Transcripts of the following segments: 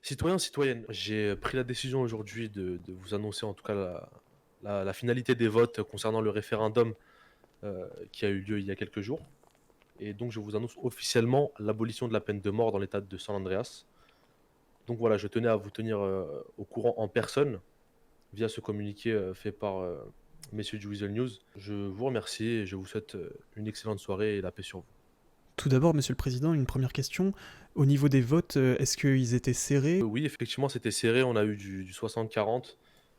Citoyens, citoyennes, j'ai pris la décision aujourd'hui de vous annoncer en tout cas la finalité des votes concernant le référendum qui a eu lieu il y a quelques jours. Et donc je vous annonce officiellement l'abolition de la peine de mort dans l'État de San Andreas. Donc voilà, je tenais à vous tenir au courant en personne via ce communiqué fait par messieurs du Weasel News. Je vous remercie et je vous souhaite une excellente soirée et la paix sur vous. Tout d'abord, Monsieur le Président, une première question. Au niveau des votes, est-ce qu'ils étaient serrés? Oui, effectivement, c'était serré, on a eu du 60-40.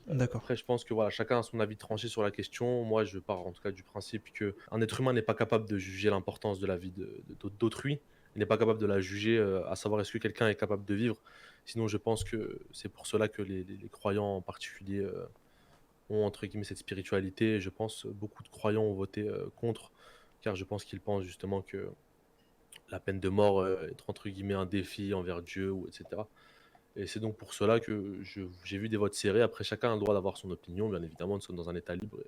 D'accord. Après, je pense que voilà, chacun a son avis tranché sur la question. Moi, je pars en tout cas du principe que un être humain n'est pas capable de juger l'importance de la vie d'autrui. Il n'est pas capable de la juger, à savoir est-ce que quelqu'un est capable de vivre. Sinon, je pense que c'est pour cela que les croyants en particulier ont entre guillemets cette spiritualité. Et je pense beaucoup de croyants ont voté contre, car je pense qu'ils pensent justement que la peine de mort est entre guillemets un défi envers Dieu ou etc. Et c'est donc pour cela que j'ai vu des votes serrés. Après, chacun a le droit d'avoir son opinion, bien évidemment, nous sommes dans un État libre. Et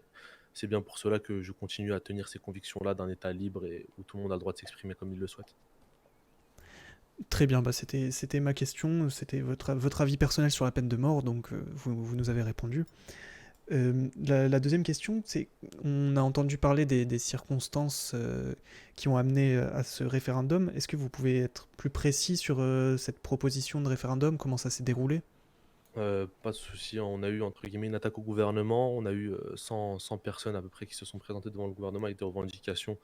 c'est bien pour cela que je continue à tenir ces convictions-là d'un État libre et où tout le monde a le droit de s'exprimer comme il le souhaite. Très bien, bah c'était ma question, c'était votre avis personnel sur la peine de mort, donc vous nous avez répondu. La deuxième question, c'est on a entendu parler des circonstances qui ont amené à ce référendum. Est-ce que vous pouvez être plus précis sur cette proposition de référendum, comment ça s'est déroulé? Pas de souci, on a eu entre guillemets une attaque au gouvernement, on a eu 100 personnes à peu près qui se sont présentées devant le gouvernement avec des revendications.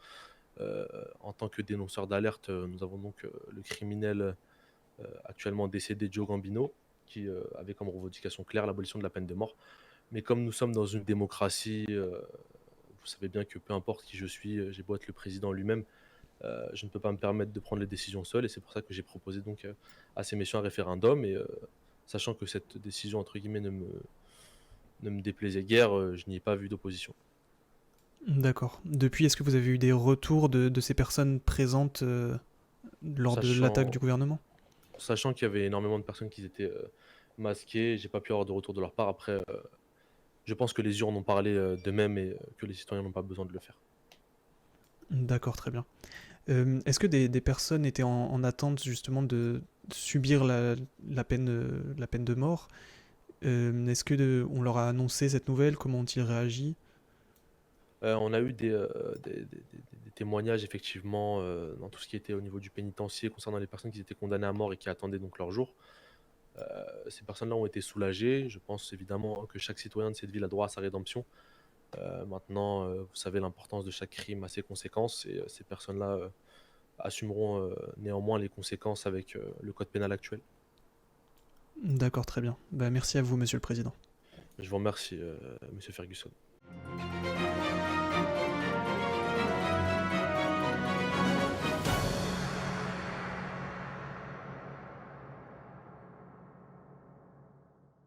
En tant que dénonceur d'alerte, nous avons donc le criminel actuellement décédé Joe Gambino, qui avait comme revendication claire l'abolition de la peine de mort. Mais comme nous sommes dans une démocratie, vous savez bien que peu importe qui je suis, j'ai beau être le président lui-même, je ne peux pas me permettre de prendre les décisions seul. Et c'est pour ça que j'ai proposé donc à ces messieurs un référendum. Et sachant que cette décision, entre guillemets, ne me déplaisait guère, je n'y ai pas vu d'opposition. D'accord. Depuis, est-ce que vous avez eu des retours de ces personnes présentes lors de l'attaque du Sachant, gouvernement? sachant qu'il y avait énormément de personnes qui étaient masquées, j'ai pas pu avoir de retour de leur part. Après, je pense que les urnes ont parlé d'eux-mêmes et que les citoyens n'ont pas besoin de le faire. D'accord, très bien. Est-ce que des personnes étaient en attente justement de subir la peine de mort? Est-ce que on leur a annoncé cette nouvelle? Comment ont-ils réagi? On a eu des témoignages effectivement dans tout ce qui était au niveau du pénitencier concernant les personnes qui étaient condamnées à mort et qui attendaient donc leur jour. Ces personnes-là ont été soulagées. Je pense évidemment que chaque citoyen de cette ville a droit à sa rédemption. Maintenant, vous savez l'importance de chaque crime a ses conséquences et ces personnes-là assumeront néanmoins les conséquences avec le code pénal actuel. D'accord, très bien. Bah, merci à vous, Monsieur le Président. Je vous remercie, Monsieur Ferguson.